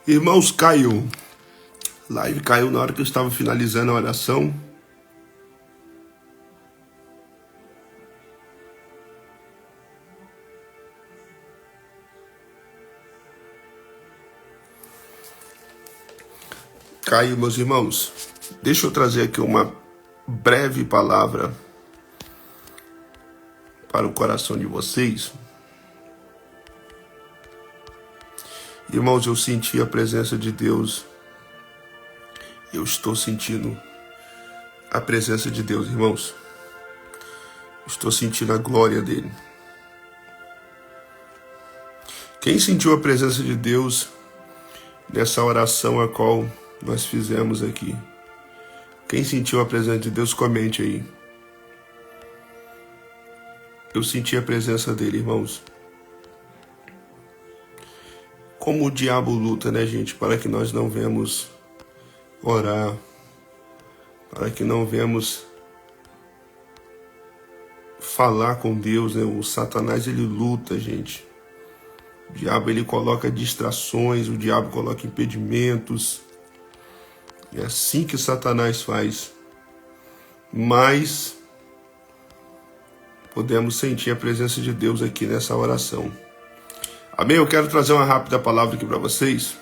Irmãos, caiu. Live caiu na hora que eu estava finalizando a oração. Caiu, meus irmãos. Deixa eu trazer aqui uma breve palavra para o coração de vocês. Irmãos, eu senti a presença de Deus. Eu estou sentindo a presença de Deus, irmãos. Estou sentindo a glória dele. Quem sentiu a presença de Deus nessa oração a qual nós fizemos aqui? Quem sentiu a presença de Deus, comente aí. Eu senti a presença dele, irmãos. Como o diabo luta, né, gente? Para que nós não venhamos orar. Para que não venhamos falar com Deus, né? O Satanás, ele luta, gente. O diabo, ele coloca distrações. O diabo coloca impedimentos. É assim que Satanás faz. Mas podemos sentir a presença de Deus aqui nessa oração. Amém? Eu quero trazer uma rápida palavra aqui para vocês.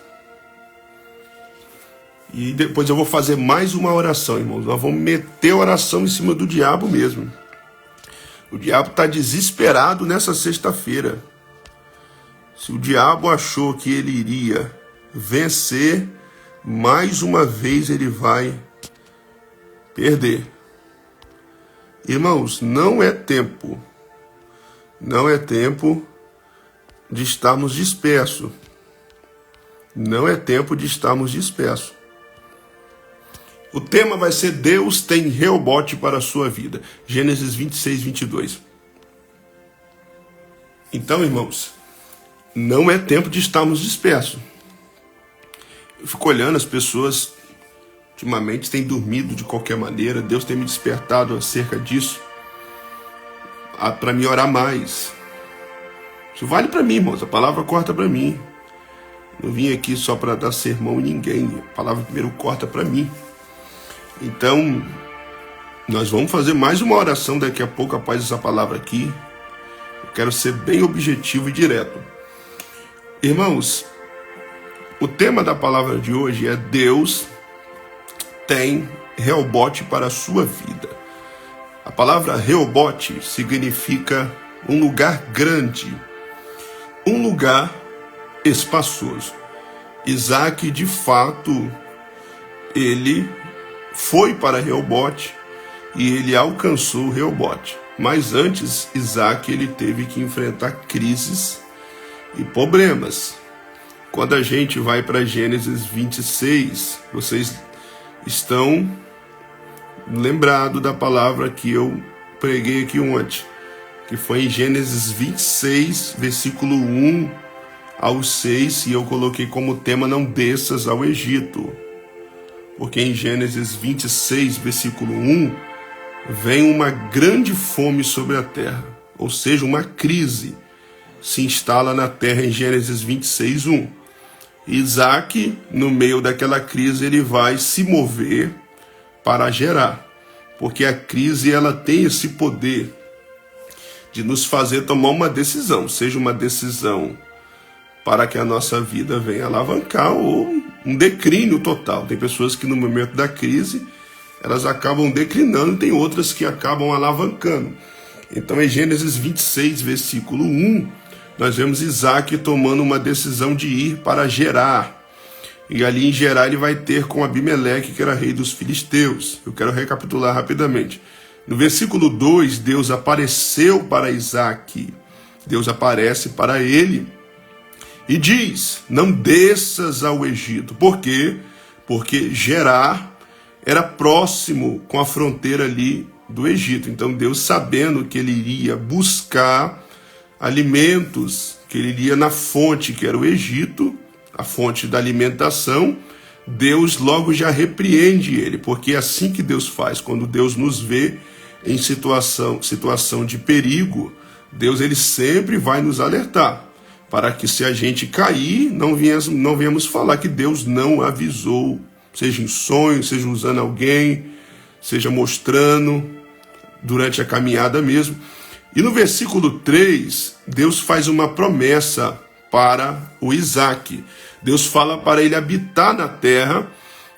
E depois eu vou fazer mais uma oração, irmãos. Nós vamos meter oração em cima do diabo mesmo. O diabo está desesperado nessa sexta-feira. Se o diabo achou que ele iria vencer, mais uma vez ele vai perder. Irmãos, não é tempo de estarmos dispersos. Não é tempo de estarmos dispersos. O tema vai ser Deus tem Reobote para a sua vida. Gênesis 26, 22. Então, irmãos, não é tempo de estarmos dispersos. Eu fico olhando, as pessoas ultimamente têm dormido de qualquer maneira. Deus tem me despertado acerca disso, para me orar mais. Isso vale para mim, irmãos. A palavra corta para mim. Não vim aqui só para dar sermão em ninguém. A palavra primeiro corta para mim. Então, nós vamos fazer mais uma oração daqui a pouco após essa palavra aqui. Eu quero ser bem objetivo e direto. Irmãos, o tema da palavra de hoje é Deus tem Reobote para a sua vida. A palavra Reobote significa um lugar grande, um lugar espaçoso. Isaac, de fato, ele foi para Reobote e ele alcançou Reobote. Mas antes, Isaac, ele teve que enfrentar crises e problemas. Quando a gente vai para Gênesis 26, vocês estão lembrados da palavra que eu preguei aqui ontem, que foi em Gênesis 26, versículo 1 ao 6, e eu coloquei como tema não desças ao Egito. Porque em Gênesis 26, versículo 1, vem uma grande fome sobre a terra, ou seja, uma crise se instala na terra em Gênesis 26, 1. Isaac, no meio daquela crise, ele vai se mover para gerar, porque a crise ela tem esse poder de nos fazer tomar uma decisão, seja uma decisão para que a nossa vida venha alavancar ou um declínio total. Tem pessoas que no momento da crise elas acabam declinando, tem outras que acabam alavancando. Então em Gênesis 26, versículo 1, nós vemos Isaac tomando uma decisão de ir para Gerar. E ali em Gerar ele vai ter com Abimeleque, que era rei dos filisteus. Eu quero recapitular rapidamente. No versículo 2, Deus apareceu para Isaac. Deus aparece para ele e diz, não desças ao Egito. Por quê? Porque Gerar era próximo com a fronteira ali do Egito. Então Deus, sabendo que ele iria buscar alimentos, que ele iria na fonte que era o Egito, a fonte da alimentação, Deus logo já repreende ele, porque é assim que Deus faz. Quando Deus nos vê em situação de perigo, Deus ele sempre vai nos alertar. para que se a gente cair, não venhamos falar que Deus não avisou, seja em sonho, seja usando alguém, seja mostrando durante a caminhada mesmo. E no versículo 3, Deus faz uma promessa para o Isaac. Deus fala para ele habitar na terra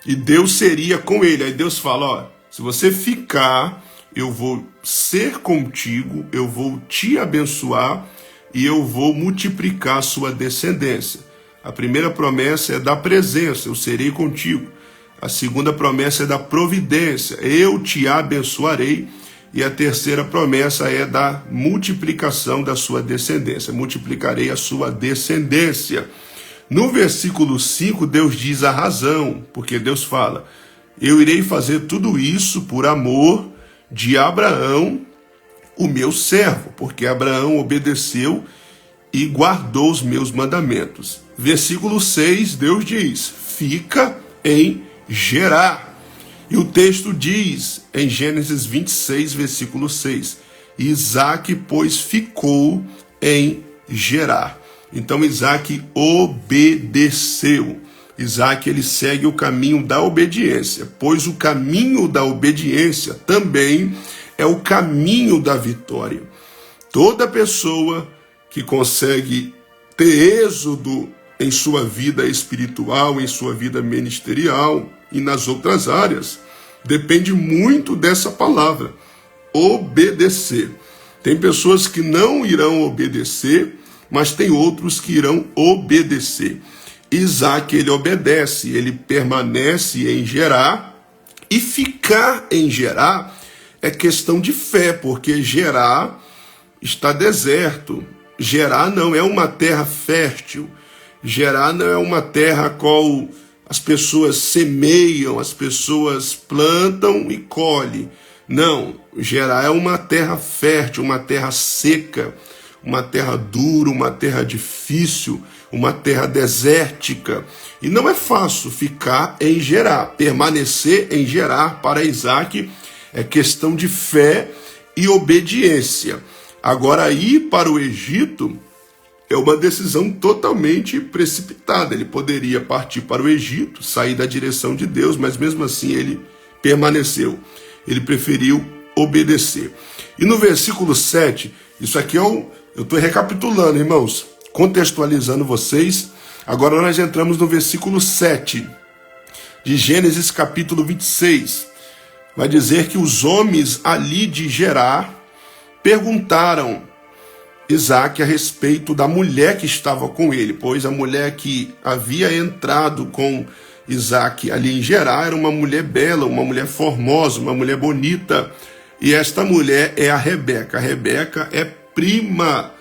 e Deus seria com ele. Aí Deus fala, ó, se você ficar, eu vou ser contigo, eu vou te abençoar e eu vou multiplicar a sua descendência. A primeira promessa é da presença, eu serei contigo. A segunda promessa é da providência, eu te abençoarei. E a terceira promessa é da multiplicação da sua descendência. Multiplicarei a sua descendência. No versículo 5, Deus diz a razão, porque Deus fala, eu irei fazer tudo isso por amor de Abraão, o meu servo, porque Abraão obedeceu e guardou os meus mandamentos. Versículo 6, Deus diz, fica em Gerar. E o texto diz, em Gênesis 26, versículo 6, Isaac, pois, ficou em Gerar. Então Isaac obedeceu. Isaac, ele segue o caminho da obediência, pois o caminho da obediência também é o caminho da vitória. Toda pessoa que consegue ter êxodo em sua vida espiritual, em sua vida ministerial e nas outras áreas, depende muito dessa palavra, obedecer. Tem pessoas que não irão obedecer, mas tem outros que irão obedecer. Isaac, ele obedece, ele permanece em Gerar, e ficar em Gerar é questão de fé, porque Gerar está deserto. Gerar não é uma terra fértil. Gerar não é uma terra a qual as pessoas semeiam, as pessoas plantam e colhem. Não, Gerar é uma terra fértil, uma terra seca, uma terra dura, uma terra difícil, uma terra desértica. E não é fácil ficar em Gerar. Permanecer em Gerar para Isaac é questão de fé e obediência. Agora, ir para o Egito é uma decisão totalmente precipitada. Ele poderia partir para o Egito, sair da direção de Deus, mas mesmo assim ele permaneceu. Ele preferiu obedecer. E no versículo 7, isso aqui eu estou recapitulando, irmãos, contextualizando vocês. Agora nós entramos no versículo 7 de Gênesis capítulo 26. Vai dizer que os homens ali de Gerar perguntaram Isaac a respeito da mulher que estava com ele, pois a mulher que havia entrado com Isaac ali em Gerar era uma mulher bela, uma mulher formosa, uma mulher bonita, e esta mulher é a Rebeca. A Rebeca é prima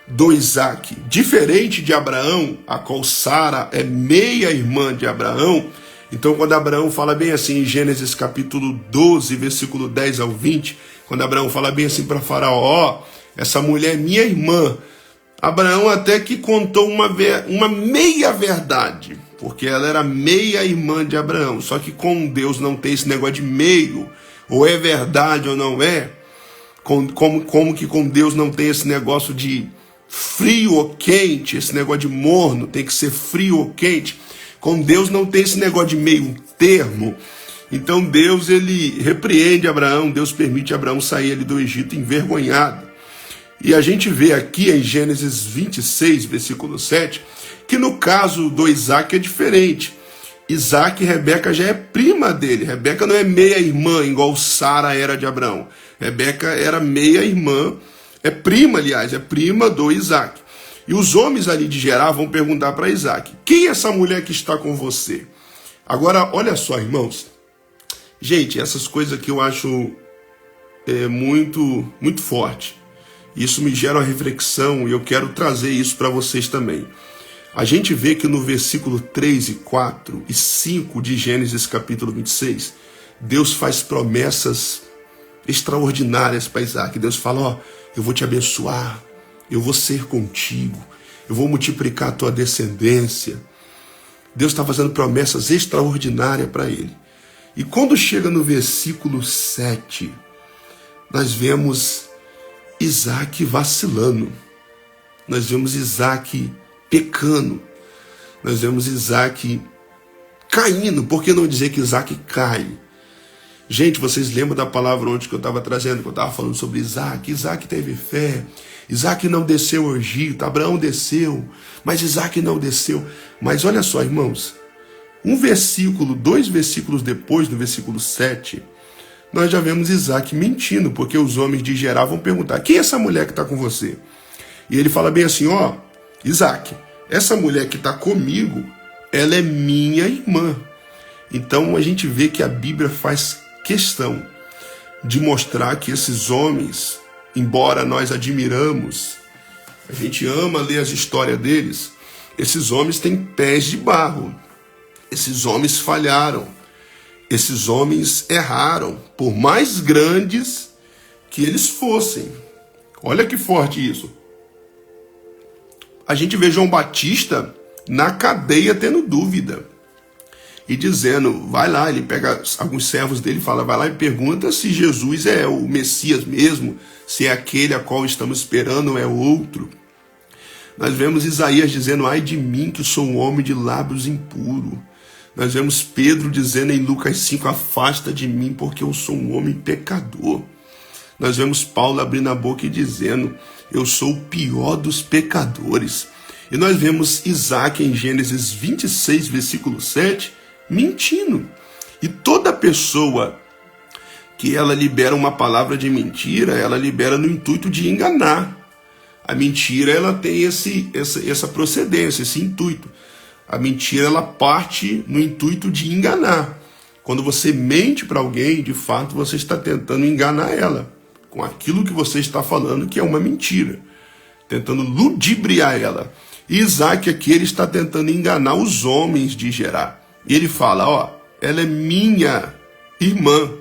do Isaac. Diferente de Abraão, a qual Sara é meia-irmã de Abraão. Então, quando Abraão fala bem assim, em Gênesis capítulo 12, versículo 10 ao 20, quando Abraão fala bem assim para Faraó, ó, essa mulher é minha irmã, Abraão até que contou uma meia-verdade, porque ela era meia-irmã de Abraão. Só que com Deus não tem esse negócio de meio, ou é verdade ou não é. Como que com Deus não tem esse negócio de frio ou quente, esse negócio de morno, tem que ser frio ou quente. Com Deus não tem esse negócio de meio termo. Então Deus, ele repreende Abraão, Deus permite Abraão sair ali do Egito envergonhado. E a gente vê aqui em Gênesis 26, versículo 7, que no caso do Isaac é diferente. Isaac e Rebeca já é prima dele. Rebeca não é meia-irmã, igual Sara era de Abraão. Rebeca era meia-irmã, é prima, aliás, é prima do Isaac. E os homens ali de Gerar vão perguntar para Isaac, quem é essa mulher que está com você? Agora, olha só, irmãos. Gente, essas coisas aqui eu acho muito forte. Isso me gera uma reflexão e eu quero trazer isso para vocês também. A gente vê que no versículo 3 e 4 e 5 de Gênesis capítulo 26, Deus faz promessas extraordinárias para Isaac. Deus fala, ó, eu vou te abençoar, eu vou ser contigo, eu vou multiplicar a tua descendência. Deus está fazendo promessas extraordinárias para ele. E quando chega no versículo 7, nós vemos Isaac vacilando. Nós vemos Isaac pecando. Nós vemos Isaac caindo. Por que não dizer que Isaac cai? Gente, vocês lembram da palavra ontem que eu estava trazendo, que eu estava falando sobre Isaac? Isaac teve fé. Isaac não desceu ao Egito. Abraão desceu, mas Isaac não desceu. Mas olha só, irmãos, dois versículos depois, no versículo 7, nós já vemos Isaac mentindo, porque os homens de Gerar vão perguntar: quem é essa mulher que está com você? E ele fala bem assim: ó, Isaac, essa mulher que está comigo, ela é minha irmã. Então a gente vê que a Bíblia faz questão de mostrar que esses homens, embora nós admiramos, a gente ama ler as histórias deles, esses homens têm pés de barro, esses homens falharam, esses homens erraram, por mais grandes que eles fossem. Olha que forte isso. A gente vê João Batista na cadeia tendo dúvida e dizendo, vai lá, ele pega alguns servos dele e fala, vai lá e pergunta se Jesus é o Messias mesmo, se é aquele a qual estamos esperando ou é outro. Nós vemos Isaías dizendo, ai de mim que sou um homem de lábios impuros. Nós vemos Pedro dizendo em Lucas 5, afasta de mim porque eu sou um homem pecador. Nós vemos Paulo abrindo a boca e dizendo, eu sou o pior dos pecadores. E nós vemos Isaac em Gênesis 26, versículo 7, mentindo. E toda pessoa que ela libera uma palavra de mentira, ela libera no intuito de enganar. A mentira, ela tem essa procedência, esse intuito. A mentira, ela parte no intuito de enganar. Quando você mente para alguém, de fato, você está tentando enganar ela com aquilo que você está falando, que é uma mentira. Tentando ludibriar ela. E Isaac aqui, ele está tentando enganar os homens de Gerar. E ele fala, ó, ela é minha irmã.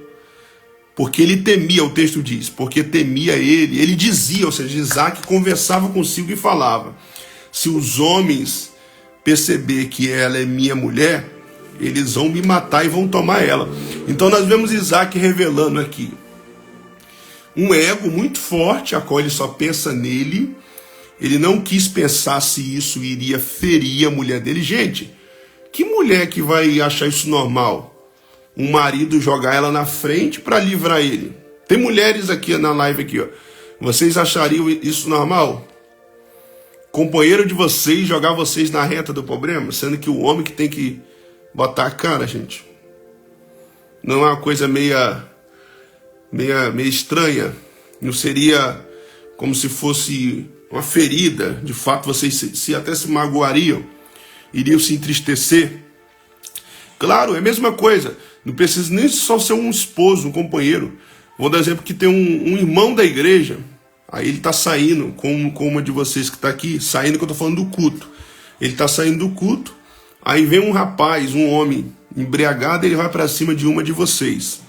Porque ele temia, o texto diz, porque temia ele dizia, ou seja, Isaac conversava consigo e falava, se os homens perceber que ela é minha mulher, eles vão me matar e vão tomar ela. Então nós vemos Isaac revelando aqui um ego muito forte, a qual ele só pensa nele. Ele não quis pensar se isso iria ferir a mulher dele. Gente, que mulher que vai achar isso normal? Um marido jogar ela na frente para livrar ele. Tem mulheres aqui na live aqui, ó. Vocês achariam isso normal? Companheiro de vocês jogar vocês na reta do problema, sendo que o homem que tem que botar a cara, gente. Não é uma coisa meio estranha? Não seria como se fosse uma ferida? De fato, vocês até se magoariam, iriam se entristecer. Claro, é a mesma coisa. Não precisa nem só ser um esposo, um companheiro. Vou dar exemplo que tem um irmão da igreja. Aí ele está saindo com uma de vocês que está aqui, saindo que eu estou falando do culto. Ele está saindo do culto, aí vem um rapaz, um homem embriagado, ele vai para cima de uma de vocês.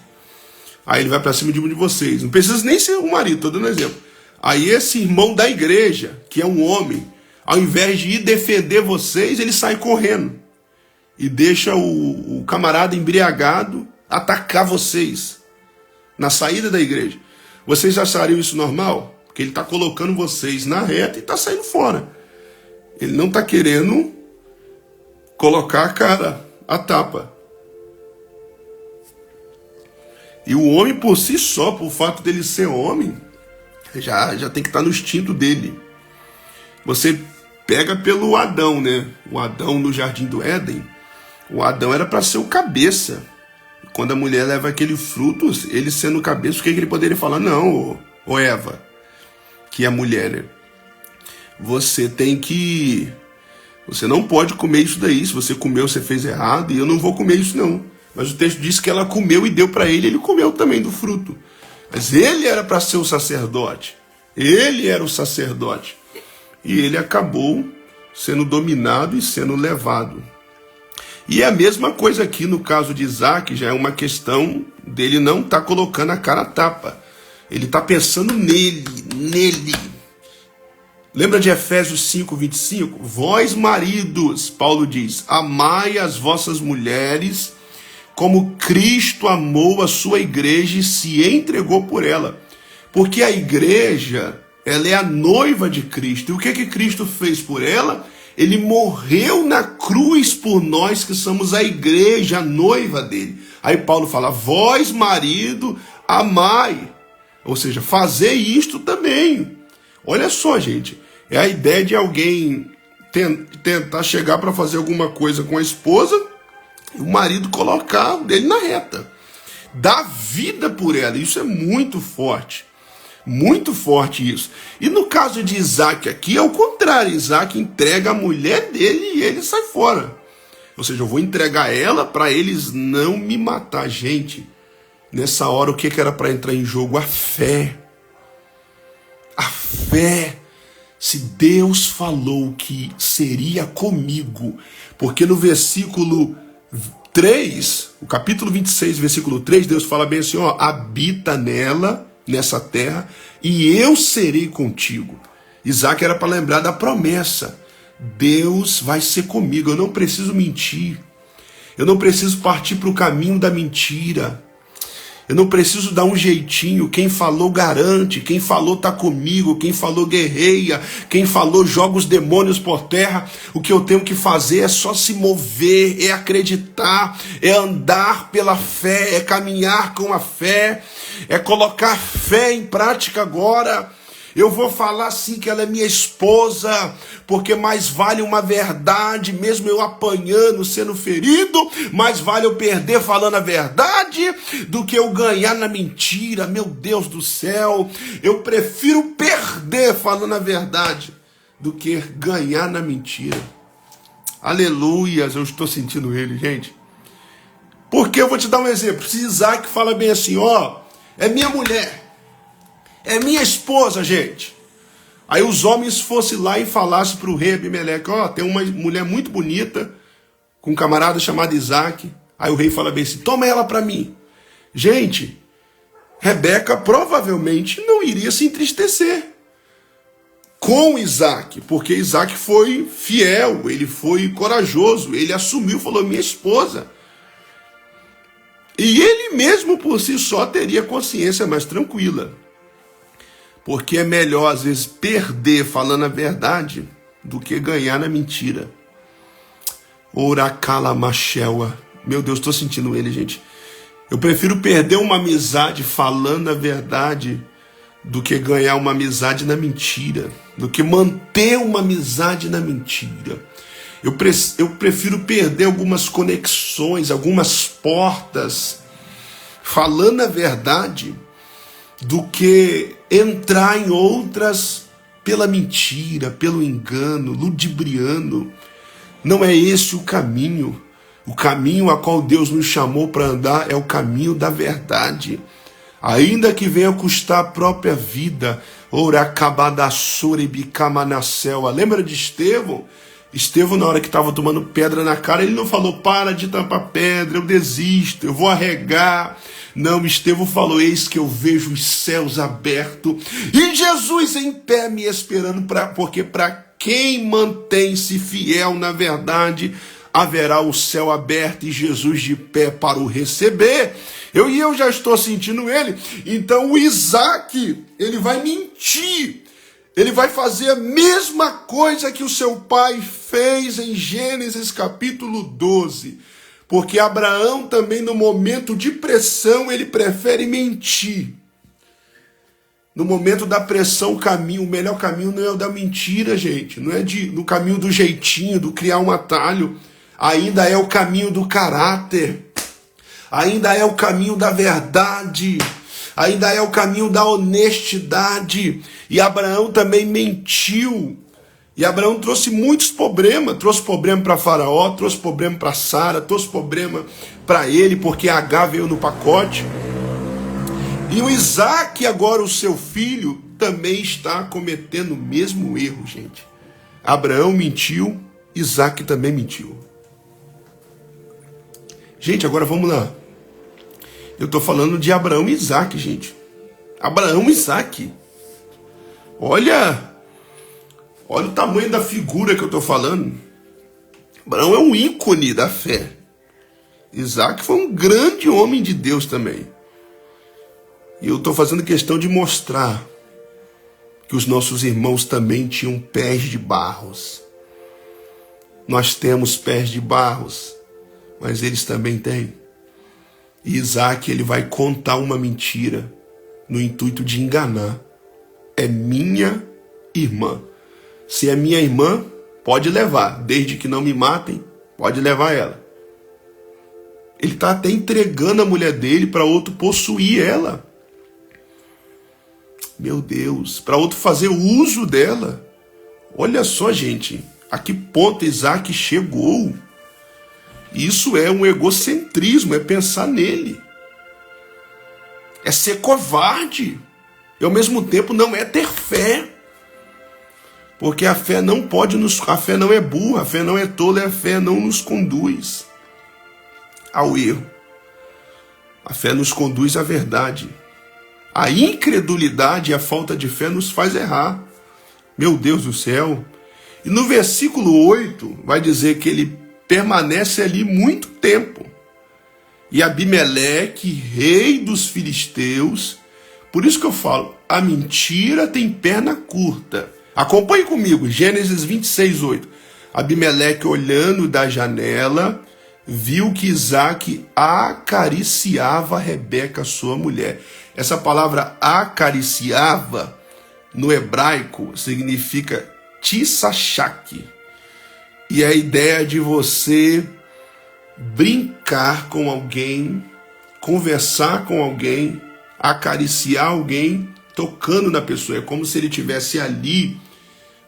Aí ele vai para cima de uma de vocês. Não precisa nem ser um marido, estou dando exemplo. Aí esse irmão da igreja, que é um homem, ao invés de ir defender vocês, ele sai correndo. E deixa o camarada embriagado atacar vocês na saída da igreja. Vocês achariam isso normal? Porque ele está colocando vocês na reta e está saindo fora. Ele não está querendo colocar a cara, a tapa. E o homem por si só, por fato dele ser homem, já tem que estar no instinto dele. Você pega pelo Adão, né? O Adão no Jardim do Éden, o Adão era para ser o cabeça. Quando a mulher leva aquele fruto, ele sendo o cabeça, o que ele poderia falar? Não, ô Eva, que é a mulher, né? Você não pode comer isso daí. Se você comeu, você fez errado, e eu não vou comer isso não. Mas o texto diz que ela comeu e deu para ele comeu também do fruto. Mas ele era para ser o sacerdote. Ele era o sacerdote. E ele acabou sendo dominado e sendo levado. E é a mesma coisa aqui no caso de Isaac, já é uma questão dele não estar colocando a cara a tapa. Ele está pensando nele. Lembra de Efésios 5, 25? Vós, maridos, Paulo diz, amai as vossas mulheres como Cristo amou a sua igreja e se entregou por ela. Porque a igreja, ela é a noiva de Cristo. E o que Cristo fez por ela? Ele morreu na cruz por nós que somos a igreja, a noiva dele. Aí Paulo fala, vós, marido, amai. Ou seja, fazer isto também. Olha só, gente. É a ideia de alguém tentar chegar para fazer alguma coisa com a esposa e o marido colocar o dele na reta. Dar vida por ela. Isso é muito forte. Muito forte isso. E no caso de Isaac aqui, é o contrário. Isaac entrega a mulher dele e ele sai fora. Ou seja, eu vou entregar ela para eles não me matar. Gente, nessa hora o que era para entrar em jogo? A fé. A fé. Se Deus falou que seria comigo, porque no versículo 3, o capítulo 26, versículo 3, Deus fala bem assim, ó, habita nela, nessa terra, e eu serei contigo. Isaac era para lembrar da promessa. Deus vai ser comigo, eu não preciso mentir. Eu não preciso partir para o caminho da mentira. Eu não preciso dar um jeitinho. Quem falou garante, quem falou tá comigo, quem falou guerreia, quem falou joga os demônios por terra. O que eu tenho que fazer é só se mover, é acreditar, é andar pela fé, é caminhar com a fé, é colocar fé em prática agora. Eu vou falar sim que ela é minha esposa, porque mais vale uma verdade, mesmo eu apanhando, sendo ferido, mais vale eu perder falando a verdade do que eu ganhar na mentira. Meu Deus do céu, eu prefiro perder falando a verdade do que ganhar na mentira. Aleluias, eu estou sentindo ele, gente. Porque eu vou te dar um exemplo. Se Isaac fala bem assim, ó, é minha mulher. É minha esposa, gente. Aí os homens fossem lá e falassem para o rei Abimeleque, ó, tem uma mulher muito bonita, com um camarada chamado Isaac. Aí o rei fala bem assim, toma ela para mim. Gente, Rebeca provavelmente não iria se entristecer com Isaac, porque Isaac foi fiel, ele foi corajoso, ele assumiu, falou, minha esposa. E ele mesmo por si só teria consciência mais tranquila. Porque é melhor, às vezes, perder falando a verdade do que ganhar na mentira. Oracala Machewa. Meu Deus, estou sentindo ele, gente. Eu prefiro perder uma amizade falando a verdade do que ganhar uma amizade na mentira. Do que manter uma amizade na mentira. Eu prefiro perder algumas conexões, algumas portas, falando a verdade, do que entrar em outras pela mentira, pelo engano, ludibriando. Não é esse o caminho. O caminho a qual Deus nos chamou para andar é o caminho da verdade. Ainda que venha custar a própria vida. Lembra de Estevão? Estevão, na hora que estava tomando pedra na cara, ele não falou, para de tampar pedra, eu desisto, eu vou arregar. Não, Estevão falou, eis que eu vejo os céus abertos e Jesus em pé me esperando, porque para quem mantém-se fiel na verdade, haverá o céu aberto e Jesus de pé para o receber. Eu já estou sentindo ele. Então o Isaac, ele vai mentir. Ele vai fazer a mesma coisa que o seu pai fez em Gênesis capítulo 12. Porque Abraão também no momento de pressão, ele prefere mentir. No momento da pressão, o melhor caminho não é o da mentira, gente. Não é no caminho do jeitinho, do criar um atalho. Ainda é o caminho do caráter. Ainda é o caminho da verdade. Ainda é o caminho da honestidade. E Abraão também mentiu. E Abraão trouxe muitos problemas. Trouxe problema para Faraó, trouxe problema para Sara, trouxe problema para ele, porque Agar veio no pacote. E o Isaac, agora o seu filho, também está cometendo o mesmo erro, gente. Abraão mentiu, Isaac também mentiu. Gente, agora vamos lá. Eu estou falando de Abraão e Isaac, gente. Abraão e Isaac. Olha o tamanho da figura que eu estou falando. Abraão é um ícone da fé. Isaac foi um grande homem de Deus também. E eu estou fazendo questão de mostrar que os nossos irmãos também tinham pés de barros. Nós temos pés de barros, mas eles também têm. E Isaac, ele vai contar uma mentira no intuito de enganar. É minha irmã. Se é minha irmã, pode levar. Desde que não me matem, pode levar ela. Ele está até entregando a mulher dele para outro possuir ela. Meu Deus, para outro fazer uso dela. Olha só, gente, a que ponto Isaac chegou. Isso é um egocentrismo, é pensar nele. É ser covarde. E ao mesmo tempo não é ter fé. Porque a fé não pode a fé não é burra, a fé não é tola, a fé não nos conduz ao erro. A fé nos conduz à verdade. A incredulidade e a falta de fé nos faz errar. Meu Deus do céu. E no versículo 8 vai dizer que ele permanece ali muito tempo. E Abimeleque, rei dos filisteus, por isso que eu falo, a mentira tem perna curta. Acompanhe comigo, Gênesis 26, 8. Abimeleque, olhando da janela, viu que Isaac acariciava Rebeca, sua mulher. Essa palavra acariciava, no hebraico, significa tissachak. E é a ideia de você brincar com alguém, conversar com alguém, acariciar alguém, tocando na pessoa. É como se ele estivesse ali,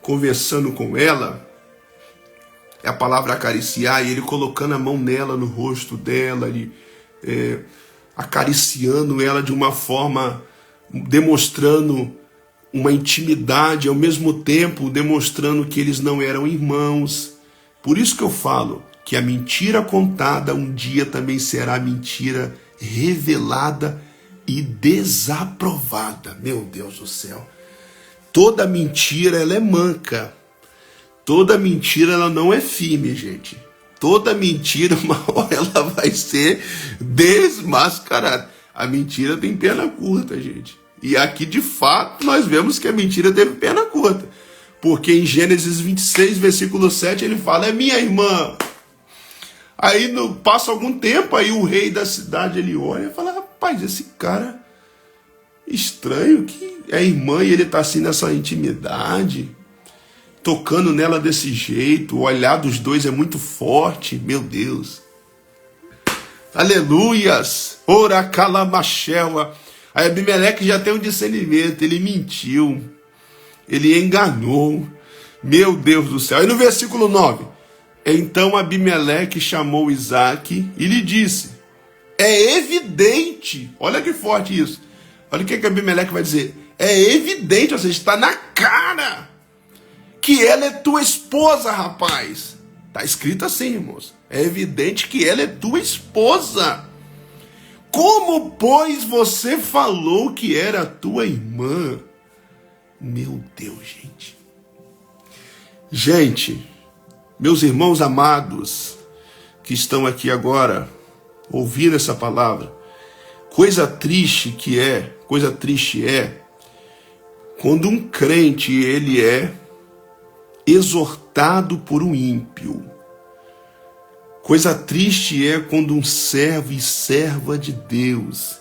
conversando com ela. É a palavra acariciar, e ele colocando a mão nela, no rosto dela, acariciando ela de uma forma, demonstrando uma intimidade, ao mesmo tempo demonstrando que eles não eram irmãos. Por isso que eu falo que a mentira contada um dia também será mentira revelada e desaprovada. Meu Deus do céu. Toda mentira, ela é manca. Toda mentira, ela não é firme, gente. Toda mentira, uma hora ela vai ser desmascarada. A mentira tem perna curta, gente. E aqui, de fato, nós vemos que a mentira teve perna curta. Porque em Gênesis 26, versículo 7, ele fala, é minha irmã. Aí passa algum tempo, aí o rei da cidade, ele olha e fala, rapaz, esse cara estranho, que é irmã e ele tá assim nessa intimidade, tocando nela desse jeito, o olhar dos dois é muito forte, meu Deus. Aleluias! Ora calamachela. Aí Abimeleque já tem um discernimento, ele mentiu, ele enganou, meu Deus do céu. Aí no versículo 9, então Abimeleque chamou Isaac e lhe disse, é evidente, olha que forte isso, olha o que Abimeleque vai dizer, é evidente, ou seja, está na cara, que ela é tua esposa, rapaz. Está escrito assim, irmãos, é evidente que ela é tua esposa. Como, pois, você falou que era tua irmã? Meu Deus, gente. Gente, meus irmãos amados, que estão aqui agora, ouvindo essa palavra, coisa triste é, quando um crente, ele é exortado por um ímpio. Coisa triste é quando um servo e serva de Deus,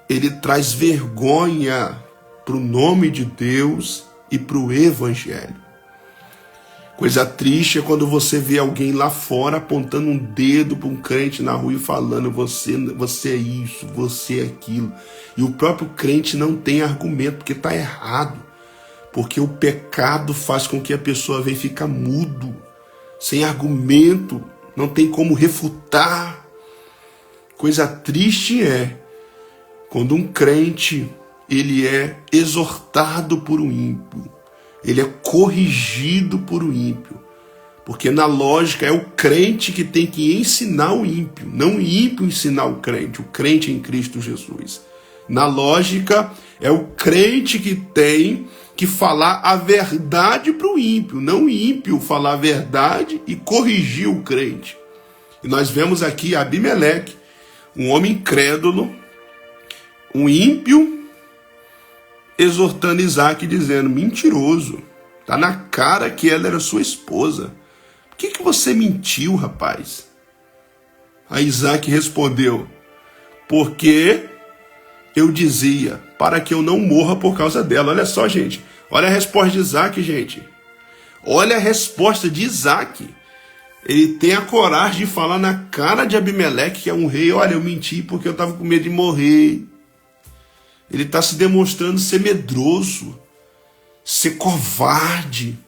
ele traz vergonha para o nome de Deus e para o Evangelho. Coisa triste é quando você vê alguém lá fora apontando um dedo para um crente na rua e falando, você é isso, você é aquilo. E o próprio crente não tem argumento, porque está errado. Porque o pecado faz com que a pessoa venha ficar mudo, sem argumento, não tem como refutar. Coisa triste é quando um crente, ele é exortado por um ímpio, ele é corrigido por um ímpio, porque na lógica é o crente que tem que ensinar o ímpio, não o ímpio ensinar o crente em Cristo Jesus. Na lógica é o crente que tem que falar a verdade para o ímpio, não o ímpio falar a verdade e corrigir o crente. E nós vemos aqui Abimeleque, um homem incrédulo, um ímpio, exortando Isaac, dizendo, mentiroso, está na cara que ela era sua esposa. Por que você mentiu, rapaz? Aí Isaac respondeu: porque eu dizia, para que eu não morra por causa dela. Olha só, gente. Olha a resposta de Isaac, gente. Olha a resposta de Isaac. Ele tem a coragem de falar na cara de Abimeleque, que é um rei: olha, eu menti porque eu estava com medo de morrer. Ele está se demonstrando ser medroso, ser covarde.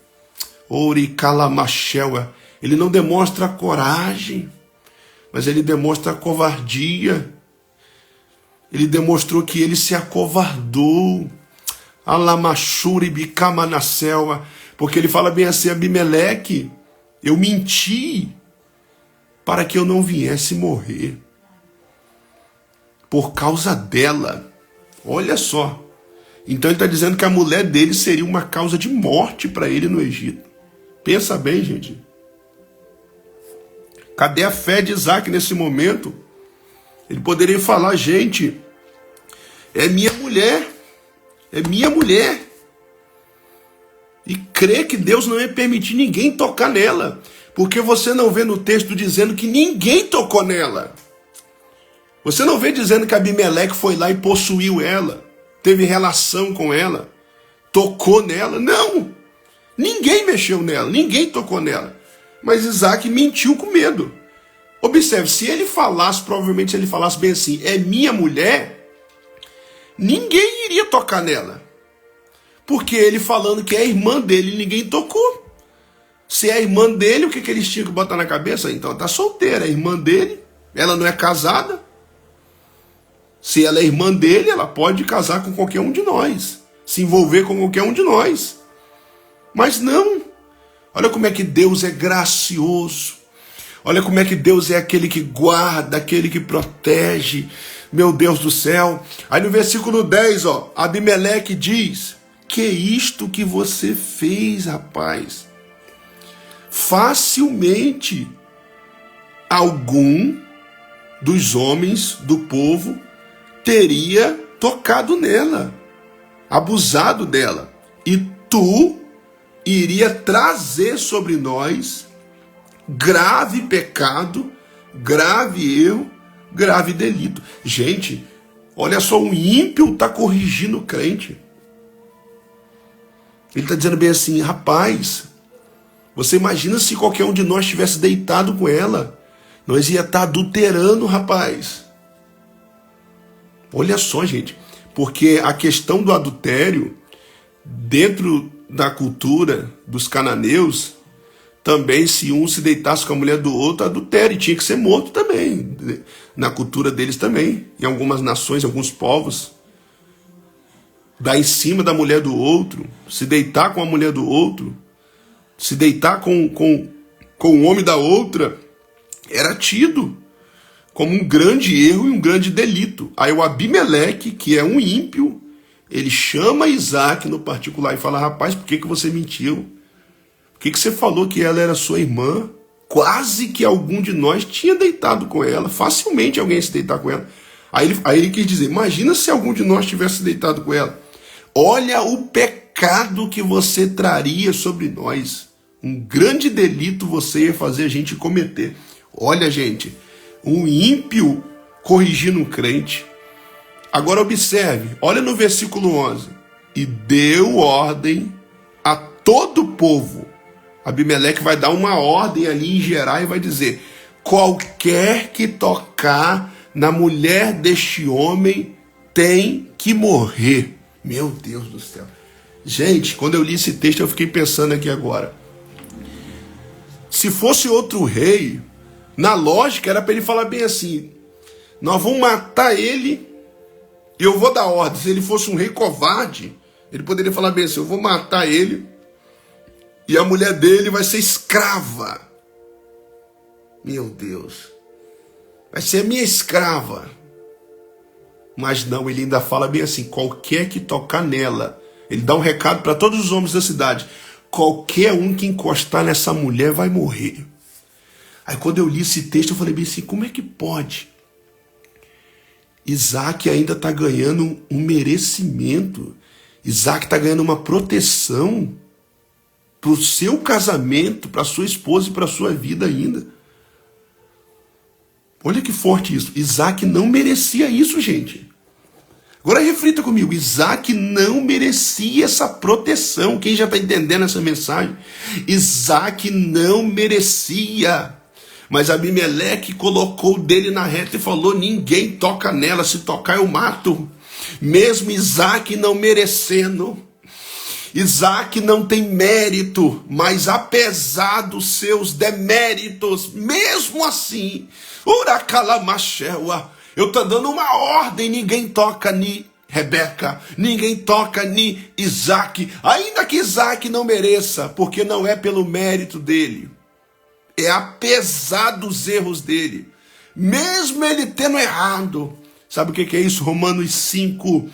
Oricalamacheua. Ele não demonstra a coragem, mas ele demonstra a covardia. Ele demonstrou que ele se acovardou. Alamachuribicamanacéua. Porque ele fala bem assim: Abimeleque, eu menti para que eu não viesse morrer. Por causa dela. Olha só. Então ele está dizendo que a mulher dele seria uma causa de morte para ele no Egito. Pensa bem, gente. Cadê a fé de Isaac nesse momento? Ele poderia falar: gente, é minha mulher. É minha mulher. E crer que Deus não ia permitir ninguém tocar nela. Porque você não vê no texto dizendo que ninguém tocou nela. Você não vê dizendo que Abimeleque foi lá e possuiu ela, teve relação com ela, tocou nela. Não! Ninguém mexeu nela, ninguém tocou nela. Mas Isaac mentiu com medo. Observe, se ele falasse, provavelmente se ele falasse bem assim: é minha mulher, ninguém iria tocar nela. Porque ele falando que é irmã dele, ninguém tocou. Se é irmã dele, o que eles tinham que botar na cabeça? Então, tá solteira, é irmã dele, ela não é casada. Se ela é irmã dele, ela pode casar com qualquer um de nós, se envolver com qualquer um de nós. Mas não. Olha como é que Deus é gracioso. Olha como é que Deus é aquele que guarda, aquele que protege. Meu Deus do céu. Aí no versículo 10, Abimeleque diz: que isto que você fez, rapaz? Facilmente algum dos homens do povo teria tocado nela, abusado dela, e tu iria trazer sobre nós grave pecado, grave erro, grave delito. Gente, olha só, um ímpio está corrigindo o crente. Ele está dizendo bem assim: rapaz, você imagina se qualquer um de nós tivesse deitado com ela? Nós ia estar adulterando, rapaz. Olha só, gente, porque a questão do adultério, dentro da cultura dos cananeus, também, se um se deitasse com a mulher do outro, adultério, e tinha que ser morto também. Na cultura deles também, em algumas nações, em alguns povos. Dar em cima da mulher do outro, se deitar com a mulher do outro, se deitar com o homem da outra, era tido como um grande erro e um grande delito. Aí o Abimeleque, que é um ímpio, ele chama Isaac no particular e fala: rapaz, por que você mentiu? Por que você falou que ela era sua irmã? Quase que algum de nós tinha deitado com ela. Facilmente alguém se deitar com ela. Aí ele quis dizer: imagina se algum de nós tivesse deitado com ela. Olha o pecado que você traria sobre nós. Um grande delito você ia fazer a gente cometer. Olha, gente, um ímpio corrigindo um crente. Agora observe, olha no versículo 11. E deu ordem a todo o povo. Abimeleque vai dar uma ordem ali em geral e vai dizer: qualquer que tocar na mulher deste homem tem que morrer. Meu Deus do céu. Gente, quando eu li esse texto eu fiquei pensando aqui agora. Se fosse outro rei, na lógica era para ele falar bem assim: nós vamos matar ele e eu vou dar ordem. Se ele fosse um rei covarde, ele poderia falar bem assim: eu vou matar ele e a mulher dele vai ser escrava. Meu Deus. Vai ser minha escrava. Mas não, ele ainda fala bem assim: qualquer que tocar nela. Ele dá um recado para todos os homens da cidade: qualquer um que encostar nessa mulher vai morrer. Aí quando eu li esse texto eu falei bem assim: como é que pode? Isaac ainda está ganhando um merecimento. Isaac está ganhando uma proteção. para o seu casamento, para sua esposa e para a sua vida ainda. Olha que forte isso. Isaac não merecia isso, gente. Agora reflita comigo. Isaac não merecia essa proteção. Quem já está entendendo essa mensagem? Isaac não merecia. Mas Abimeleque colocou dele na reta e falou: ninguém toca nela, se tocar eu mato. Mesmo Isaac não merecendo. Isaac não tem mérito, mas apesar dos seus deméritos, mesmo assim, eu estou dando uma ordem: ninguém toca em Rebeca, ninguém toca em Isaac, ainda que Isaac não mereça, porque não é pelo mérito dele, é apesar dos erros dele, mesmo ele tendo errado. Sabe o que é isso? Romanos 5,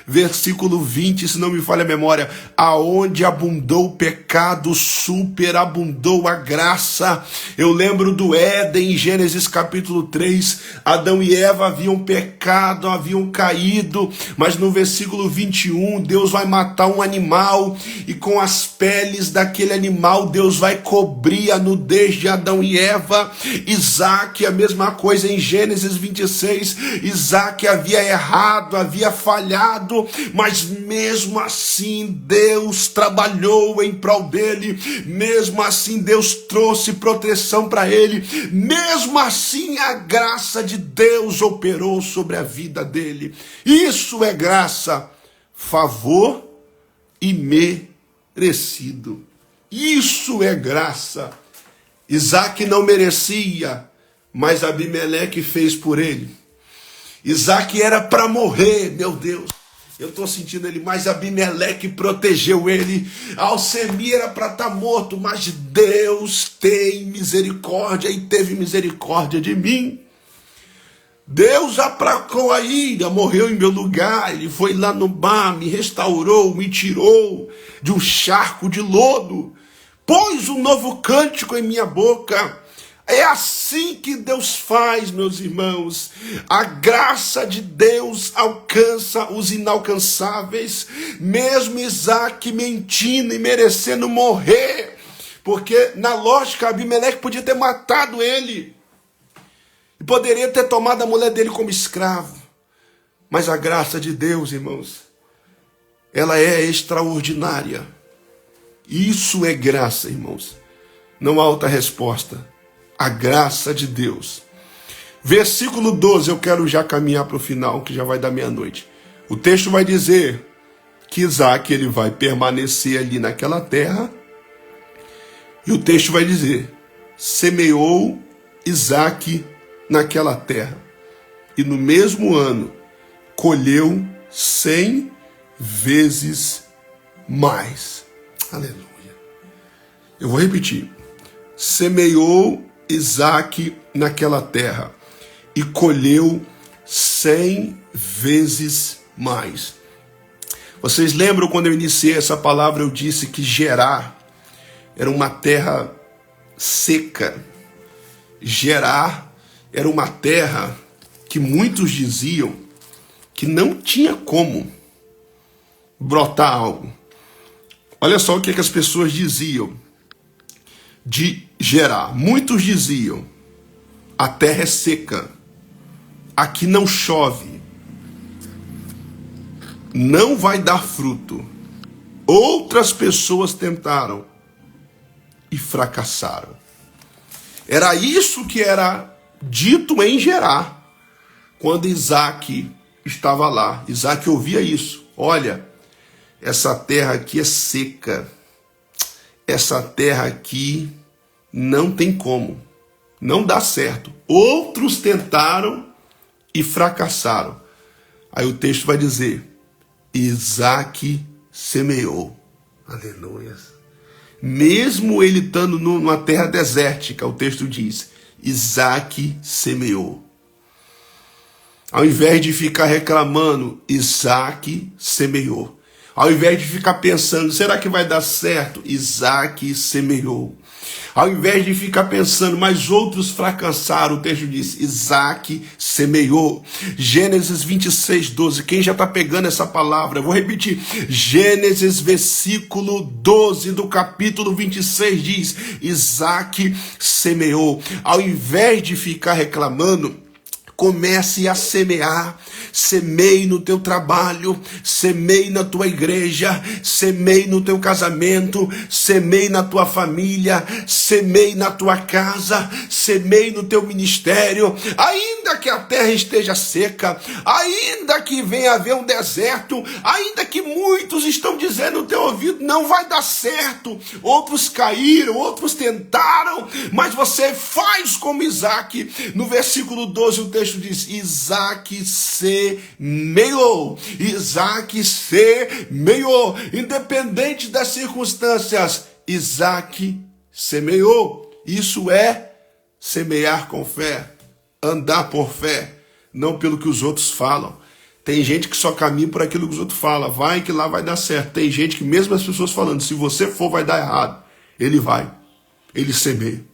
versículo 20, se não me falha a memória: aonde abundou o pecado, superabundou a graça. Eu lembro do Éden, em Gênesis capítulo 3, Adão e Eva haviam pecado, haviam caído, mas no versículo 21, Deus vai matar um animal, e com as peles daquele animal, Deus vai cobrir a nudez de Adão e Eva. Isaac, a mesma coisa em Gênesis 26, Isaac havia errado, havia falhado, mas mesmo assim Deus trabalhou em prol dele, mesmo assim Deus trouxe proteção para ele, mesmo assim a graça de Deus operou sobre a vida dele. Isso é graça, favor e merecido. Isso é graça. Isaac não merecia, mas Abimeleque fez por ele. Isaac era para morrer, meu Deus. Eu estou sentindo ele, mas Abimeleque protegeu ele. Alcemir era para estar morto, mas Deus tem misericórdia e teve misericórdia de mim. Deus aplacou a ira, morreu em meu lugar. Ele foi lá no mar, me restaurou, me tirou de um charco de lodo, pôs um novo cântico em minha boca. É assim que Deus faz, meus irmãos. A graça de Deus alcança os inalcançáveis. Mesmo Isaac mentindo e merecendo morrer, porque na lógica Abimeleque podia ter matado ele e poderia ter tomado a mulher dele como escravo. Mas a graça de Deus, irmãos, ela é extraordinária. Isso é graça, irmãos. Não há outra resposta. A graça de Deus. Versículo 12, eu quero já caminhar para o final, que já vai dar meia-noite. O texto vai dizer que Isaac ele vai permanecer ali naquela terra. E o texto vai dizer: semeou Isaac naquela terra, e no mesmo ano colheu 100 vezes mais. Aleluia. Eu vou repetir. Semeou Isaac naquela terra e colheu 100 vezes mais. Vocês lembram quando eu iniciei essa palavra, eu disse que Gerar era uma terra seca. Gerar era uma terra que muitos diziam que não tinha como brotar algo. Olha só o que as pessoas diziam de Gerar. Muitos diziam: a terra é seca, aqui não chove, não vai dar fruto. Outras pessoas tentaram e fracassaram. Era isso que era dito em Gerar, quando Isaac estava lá. Isaac ouvia isso: olha, essa terra aqui é seca, essa terra aqui não tem como, não dá certo. Outros tentaram e fracassaram. Aí o texto vai dizer: Isaac semeou. Aleluia. Mesmo ele estando numa terra desértica, o texto diz: Isaac semeou. Ao invés de ficar reclamando, Isaac semeou. Ao invés de ficar pensando, será que vai dar certo? Isaac semeou. Ao invés de ficar pensando, mas outros fracassaram, o texto diz, Isaac semeou. Gênesis 26, 12. Quem já está pegando essa palavra? Eu vou repetir. Gênesis versículo 12 do capítulo 26 diz, Isaac semeou. Ao invés de ficar reclamando, comece a semear. Semeie no teu trabalho, semeie na tua igreja, semeie no teu casamento, semeie na tua família, semeie na tua casa, semeie no teu ministério, ainda que a terra esteja seca, ainda que venha haver um deserto, ainda que muitos estão dizendo no teu ouvido, não vai dar certo, outros caíram, outros tentaram, mas você faz como Isaac. No versículo 12 o texto diz, Isaac semeou. Isaac semeou. Independente das circunstâncias, Isaac semeou. Isso é semear com fé, andar por fé, não pelo que os outros falam. Tem gente que só caminha por aquilo que os outros falam, vai que lá vai dar certo. Tem gente que mesmo as pessoas falando, se você for vai dar errado, ele vai, ele semeia.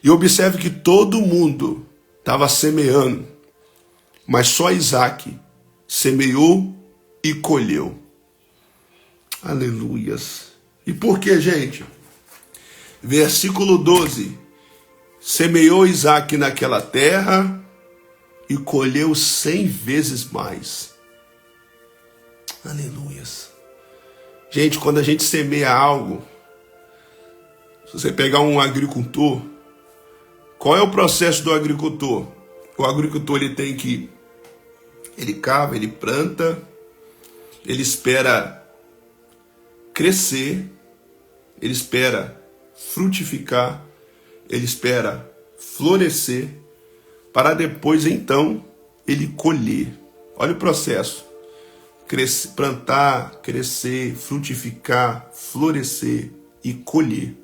E observe que todo mundo estava semeando, mas só Isaac semeou e colheu. Aleluias. E por que, gente? Versículo 12. Semeou Isaac naquela terra e colheu 100 vezes mais. Aleluias. Gente, quando a gente semeia algo, se você pegar um agricultor, qual é o processo do agricultor? O agricultor ele cava, ele planta, ele espera crescer, ele espera frutificar, ele espera florescer, para depois então ele colher. Olha o processo: plantar, crescer, frutificar, florescer e colher.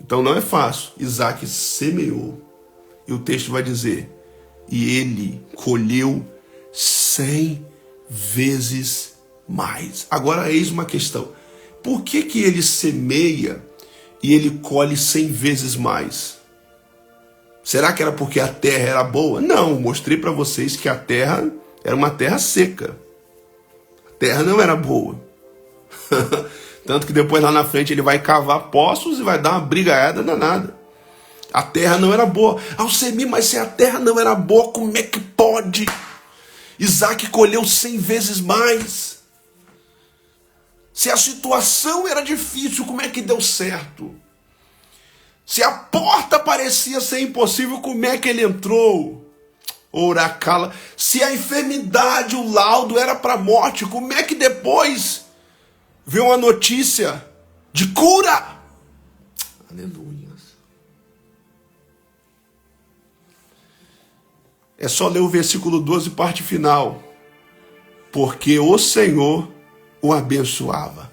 Então não é fácil. Isaac semeou. E o texto vai dizer, e ele colheu 100 vezes mais. Agora eis uma questão. Por que ele semeia e ele colhe 100 vezes mais? Será que era porque a terra era boa? Não, mostrei para vocês que a terra era uma terra seca. A terra não era boa. Tanto que depois lá na frente ele vai cavar poços e vai dar uma brigaiada danada. A terra não era boa. Ao semear, mas se a terra não era boa, como é que pode? Isaac colheu 100 vezes mais. Se a situação era difícil, como é que deu certo? Se a porta parecia ser impossível, como é que ele entrou? Oracala. Se a enfermidade, o laudo era para morte, como é que depois veio uma notícia de cura? Aleluia. É só ler o versículo 12, parte final. Porque o Senhor o abençoava.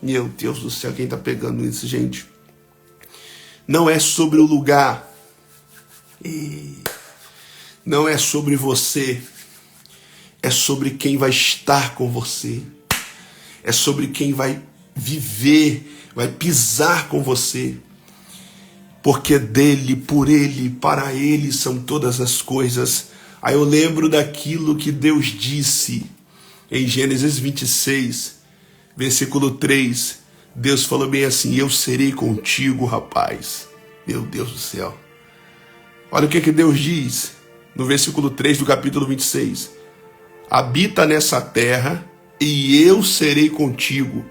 Meu Deus do céu, quem está pegando isso, gente? Não é sobre o lugar. Não é sobre você. É sobre quem vai estar com você. É sobre quem vai viver, vai pisar com você. Porque dele, por ele, para ele são todas as coisas. Aí eu lembro daquilo que Deus disse em Gênesis 26, versículo 3. Deus falou bem assim, eu serei contigo, rapaz. Meu Deus do céu. Olha o que Deus diz no versículo 3 do capítulo 26. Habita nessa terra e eu serei contigo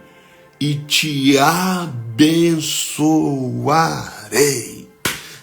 e te abençoarei.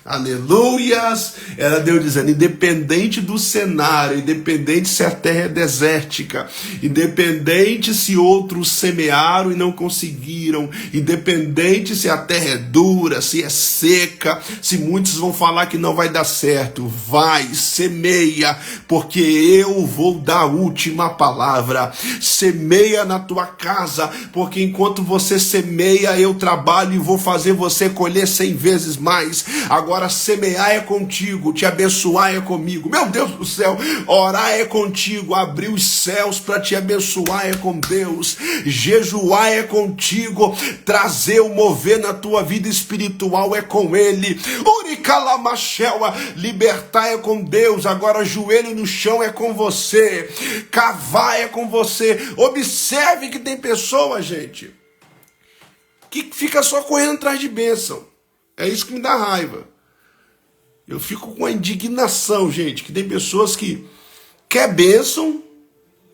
Aleluias! Era Deus dizendo, independente do cenário, independente se a terra é desértica, independente se outros semearam e não conseguiram, independente se a terra é dura, se é seca, se muitos vão falar que não vai dar certo, vai, semeia, porque eu vou dar a última palavra. Semeia na tua casa, porque enquanto você semeia, eu trabalho e vou fazer você colher 100 vezes mais. Agora Agora semear é contigo, te abençoar é comigo. Meu Deus do céu, orar é contigo, abrir os céus para te abençoar é com Deus. Jejuar é contigo, trazer o mover na tua vida espiritual é com Ele. Uricalamacheua, libertar é com Deus. Agora joelho no chão é com você. Cavar é com você. Observe que tem pessoas, gente, que fica só correndo atrás de bênção. É isso que me dá raiva. Eu fico com a indignação, gente, que tem pessoas que quer bênção,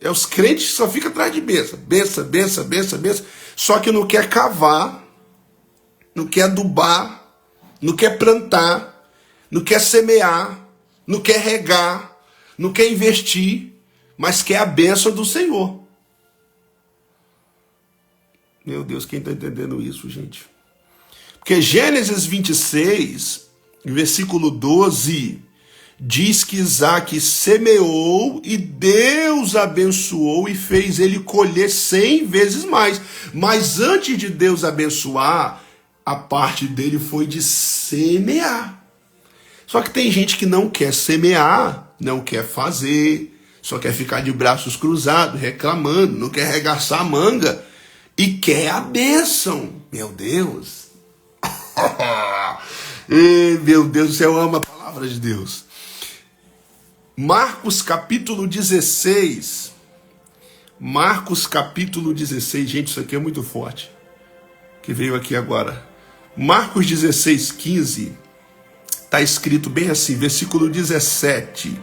os crentes que só ficam atrás de bênção. Bênção, bênção, bênção, bênção. Só que não quer cavar, não quer adubar, não quer plantar, não quer semear, não quer regar, não quer investir, mas quer a bênção do Senhor. Meu Deus, quem está entendendo isso, gente? Porque Gênesis 26, versículo 12, diz que Isaac semeou e Deus abençoou e fez ele colher 100 vezes mais. Mas antes de Deus abençoar, a parte dele foi de semear. Só que tem gente que não quer semear, não quer fazer, só quer ficar de braços cruzados, reclamando, não quer arregaçar a manga. E quer a bênção. Meu Deus. Meu Deus do céu, eu amo a palavra de Deus. Marcos capítulo 16. Marcos capítulo 16. Gente, isso aqui é muito forte. Que veio aqui agora. Marcos 16, 15. Está escrito bem assim, versículo 17.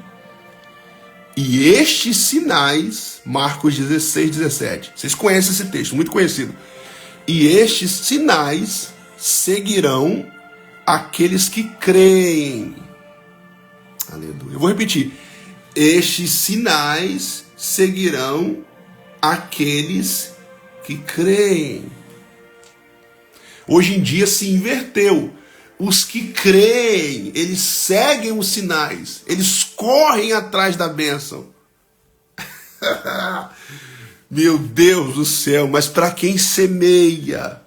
E estes sinais, Marcos 16, 17. Vocês conhecem esse texto, muito conhecido. E estes sinais seguirão aqueles que creem. Aleluia. Eu vou repetir. Estes sinais seguirão aqueles que creem. Hoje em dia se inverteu. Os que creem, eles seguem os sinais, eles correm atrás da bênção. Meu Deus do céu, mas para quem semeia,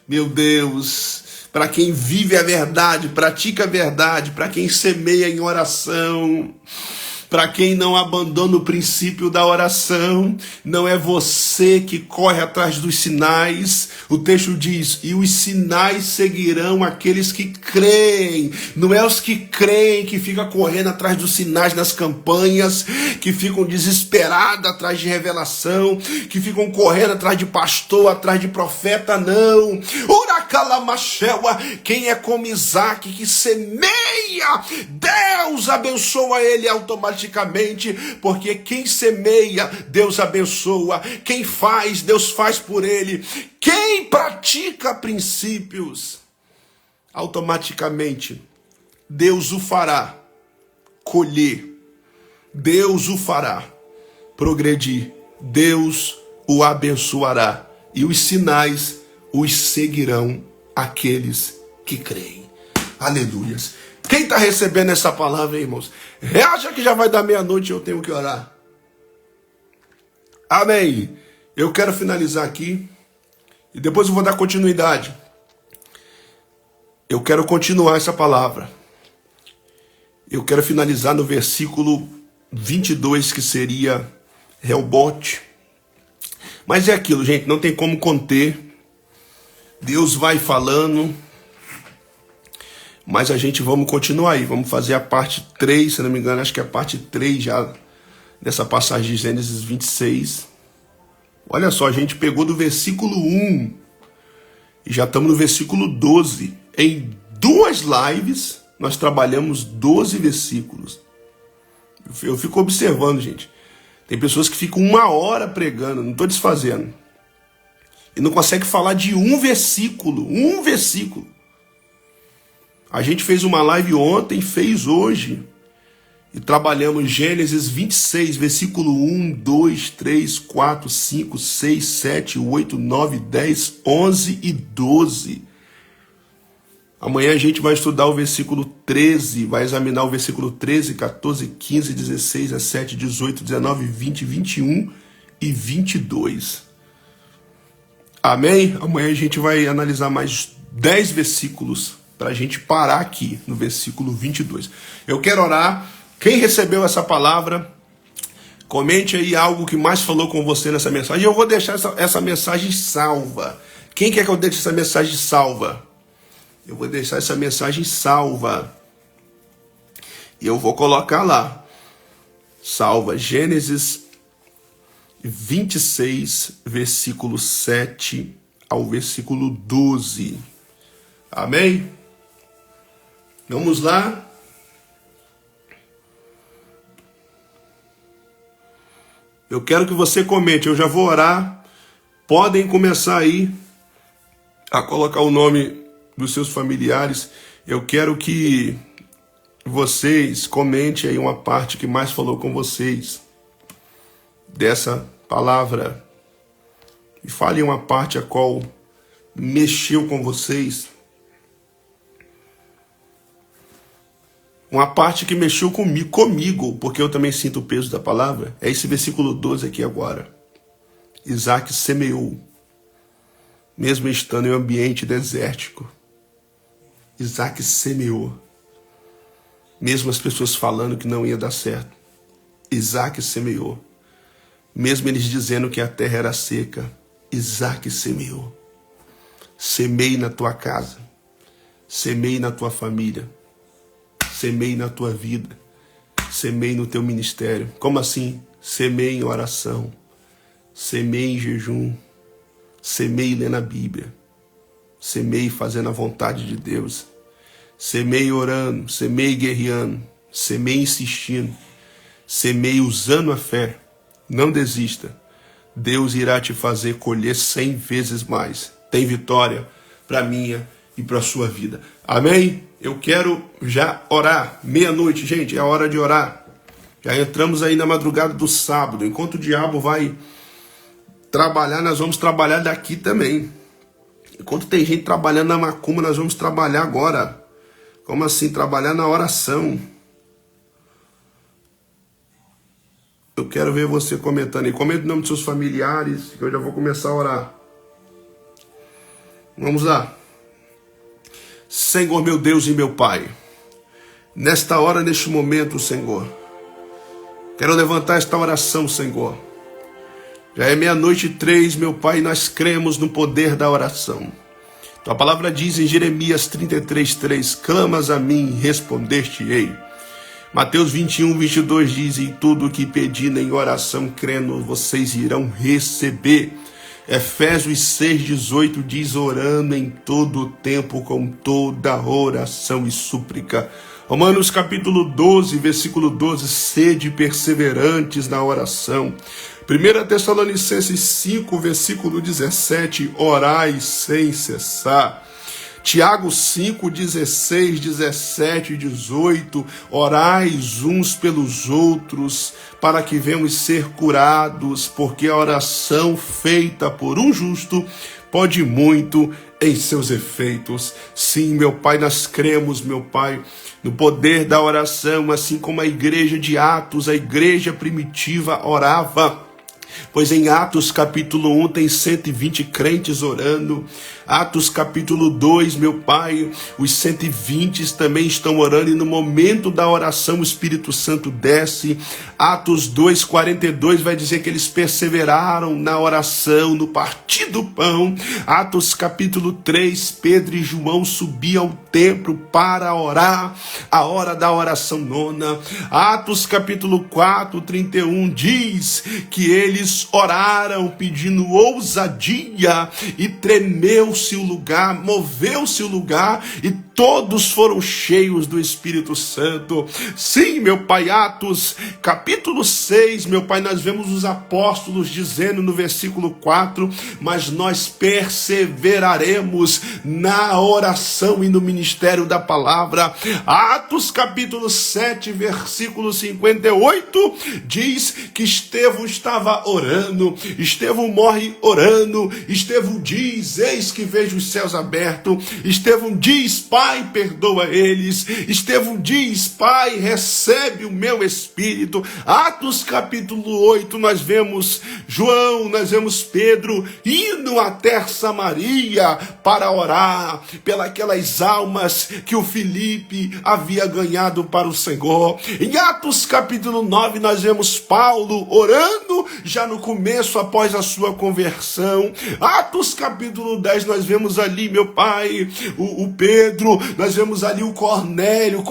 meu Deus, para quem vive a verdade, pratica a verdade, para quem semeia em oração, para quem não abandona o princípio da oração, não é você que corre atrás dos sinais. O texto diz, e os sinais seguirão aqueles que creem. Não é os que creem que ficam correndo atrás dos sinais nas campanhas, que ficam desesperados atrás de revelação, que ficam correndo atrás de pastor, atrás de profeta, não. Uracalamacheua, quem é como Isaac, que semeia, Deus abençoa ele automaticamente. Porque quem semeia, Deus abençoa. Quem faz, Deus faz por ele. Quem pratica princípios, automaticamente, Deus o fará colher. Deus o fará progredir. Deus o abençoará. E os sinais os seguirão aqueles que creem. Aleluias. Quem está recebendo essa palavra, irmãos? Reaja que já vai dar meia-noite e eu tenho que orar. Amém. Eu quero finalizar aqui e depois eu vou dar continuidade. Eu quero continuar essa palavra. Eu quero finalizar no versículo 22, que seria Reobote. Mas é aquilo, gente, não tem como conter. Deus vai falando. Mas a gente vamos continuar aí, vamos fazer a parte 3, se não me engano, acho que é a parte 3 já dessa passagem de Gênesis 26. Olha só, a gente pegou do versículo 1 e já estamos no versículo 12. Em 2 lives, nós trabalhamos 12 versículos. Eu fico observando, gente. Tem pessoas que ficam 1 hora pregando, não estou desfazendo. E não consegue falar de um versículo. A gente fez uma live ontem, fez hoje, e trabalhamos Gênesis 26, versículo 1, 2, 3, 4, 5, 6, 7, 8, 9, 10, 11 e 12. Amanhã a gente vai estudar o versículo 13, vai examinar o versículo 13, 14, 15, 16, 17, 18, 19, 20, 21 e 22. Amém? Amanhã a gente vai analisar mais 10 versículos para a gente parar aqui no versículo 22. Eu quero orar. Quem recebeu essa palavra, comente aí algo que mais falou com você nessa mensagem. Eu vou deixar essa mensagem salva. Quem quer que eu deixe essa mensagem salva? Eu vou deixar essa mensagem salva. E eu vou colocar lá. Salva. Gênesis 26, versículo 7 ao versículo 12. Amém? Vamos lá. Eu quero que você comente. Eu já vou orar. Podem começar aí a colocar o nome dos seus familiares. Eu quero que vocês comentem aí uma parte que mais falou com vocês dessa palavra. E fale uma parte a qual mexeu com vocês. Uma parte que mexeu comigo, porque eu também sinto o peso da palavra, é esse versículo 12 aqui agora. Isaac semeou, mesmo estando em um ambiente desértico. Isaac semeou, mesmo as pessoas falando que não ia dar certo. Isaac semeou, mesmo eles dizendo que a terra era seca. Isaac semeou. Semeie na tua casa, semeie na tua família, semeie na tua vida, semeie no teu ministério. Como assim? Semeie em oração, semeie em jejum, semeie lendo a Bíblia, semeie fazendo a vontade de Deus, semeie orando, semeie guerreando, semeie insistindo, semeie usando a fé. Não desista. Deus irá te fazer colher 100 vezes mais. Tem vitória para minha e para a sua vida. Amém? Eu quero já orar. Meia-noite, gente, é a hora de orar. Já entramos aí na madrugada do sábado. Enquanto o diabo vai trabalhar, nós vamos trabalhar daqui também. Enquanto tem gente trabalhando na macumba, nós vamos trabalhar agora. Como assim? Trabalhar na oração. Eu quero ver você comentando aí. Comente o nome dos seus familiares, que eu já vou começar a orar. Vamos lá. Senhor, meu Deus e meu Pai, nesta hora, neste momento, Senhor, quero levantar esta oração, Senhor. Já é 00:03, meu Pai, nós cremos no poder da oração. Tua palavra diz em Jeremias 33:3, clamas a mim, respondeste-ei. Mateus 21:22 diz, em tudo o que pedirem em oração, crendo, vocês irão receber. Efésios 6:18 diz, orando em todo o tempo, com toda oração e súplica. Romanos capítulo 12, versículo 12, sede perseverantes na oração. 1 Tessalonicenses 5, versículo 17, orai sem cessar. Tiago 5, 16, 17 e 18, orais uns pelos outros, para que venhamos ser curados, porque a oração feita por um justo pode muito em seus efeitos. Sim, meu Pai, nós cremos, meu Pai, no poder da oração, assim como a igreja de Atos, a igreja primitiva orava. Pois em Atos capítulo 1 tem 120 crentes orando. Atos capítulo 2, meu Pai, os 120 também estão orando, e no momento da oração o Espírito Santo desce. Atos 2:42 vai dizer que eles perseveraram na oração, no partir do pão. Atos capítulo 3, Pedro e João subiam ao templo para orar, a hora da oração nona. Atos capítulo 4:31 diz que eles oraram pedindo ousadia, e tremeu-se o lugar, moveu-se o lugar, e todos foram cheios do Espírito Santo. Sim, meu Pai, Atos capítulo 6, meu Pai, nós vemos os apóstolos dizendo no versículo 4, mas nós perseveraremos na oração e no ministério da palavra. Atos capítulo 7, versículo 58, diz que Estevão estava orando. Estevão morre orando. Estevão diz, eis que vejo os céus abertos. Estevão diz: Pai, perdoa eles. Estevão diz: Pai, recebe o meu espírito. Atos capítulo 8, nós vemos João, nós vemos Pedro indo até Samaria para orar pelas almas que o Filipe havia ganhado para o Senhor. Em Atos capítulo 9, nós vemos Paulo orando já no começo, após a sua conversão. Atos capítulo 10, nós vemos ali, meu pai, o Pedro, nós vemos ali o Cornélio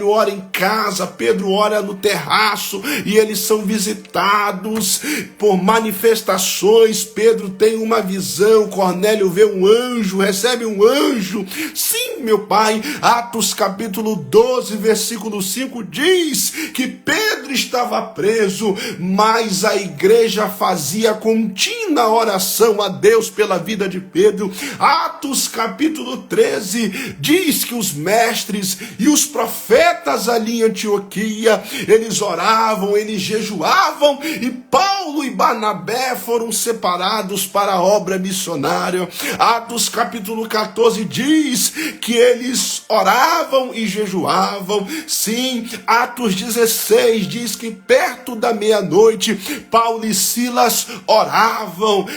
ora em casa, Pedro ora no terraço, e eles são visitados por manifestações. Pedro tem uma visão, Cornélio vê um anjo, recebe um anjo. Sim, meu pai, Atos capítulo 12, versículo 5 diz que Pedro estava preso, mas a igreja fazia contínua oração a Deus pela vida de Pedro. Atos capítulo 13 diz que os mestres e os profetas ali em Antioquia, eles oravam, eles jejuavam, e Paulo e Barnabé foram separados para a obra missionária. Atos capítulo 14 diz que eles oravam e jejuavam. Sim, Atos 16 diz que perto da meia-noite, Paulo e Silas oravam,